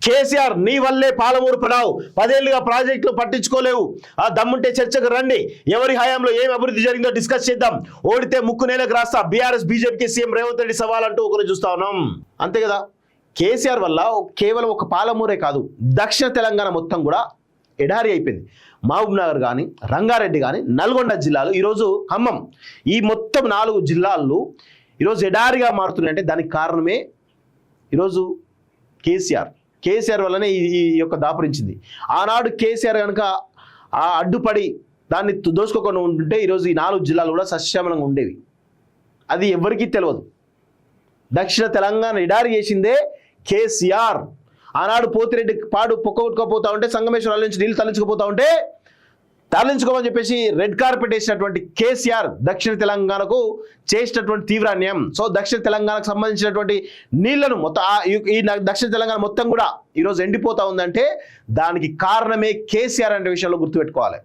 కేసీఆర్ నీ వల్లే పాలమూరు పడావు, 10 ఏళ్లుగా ప్రాజెక్టులు పట్టించుకోలేవు. ఆ దమ్ముంటే చర్చకు రండి, ఎవరి హయాంలో ఏం అభివృద్ధి జరిగిందో డిస్కస్ చేద్దాం. ఓడితే ముక్కు నేలకు రాస్తా, బీఆర్ఎస్ బీజేపీకి సీఎం రేవంత్ రెడ్డి సవాల్ అంటూ ఒకరు చూస్తా ఉన్నాం. అంతే కదా, కేసీఆర్ వల్ల కేవలం ఒక పాలమూరే కాదు, దక్షిణ తెలంగాణ మొత్తం కూడా ఎడారి అయిపోయింది. మహబూబ్ నగర్ కానీ, రంగారెడ్డి కానీ, నల్గొండ జిల్లాలు, ఈరోజు ఖమ్మం, ఈ మొత్తం 4 జిల్లాలు ఈరోజు ఎడారిగా మారుతున్నాయంటే దానికి కారణమే ఈరోజు కేసీఆర్ వల్లనే ఈ యొక్క దాపురించింది. ఆనాడు కేసీఆర్ కనుక ఆ అడ్డుపడి దాన్ని దోచుకోకుండా ఉంటుంటే ఈరోజు ఈ 4 జిల్లాలు కూడా సస్యశ్యామలంగా ఉండేవి. అది ఎవరికీ తెలియదు. దక్షిణ తెలంగాణ ఎడారి చేసిందే కేసీఆర్. ఆనాడు పోతిరెడ్డి పాడు పొక్కగొట్టుకోపోతా ఉంటే, సంగమేశ్వరాల నుంచి నీళ్ళు తరలించుకుపోతా ఉంటే తరలించుకోమని చెప్పేసి రెడ్ కార్పెట్ వేసినటువంటి కేసీఆర్ దక్షిణ తెలంగాణకు చేసినటువంటి తీవ్ర అన్యాయం. సో దక్షిణ తెలంగాణకు సంబంధించినటువంటి నీళ్లను మొత్తం ఈ దక్షిణ తెలంగాణ మొత్తం కూడా ఈరోజు ఎండిపోతా ఉందంటే దానికి కారణమే కేసీఆర్ అనే విషయంలో గుర్తుపెట్టుకోవాలి.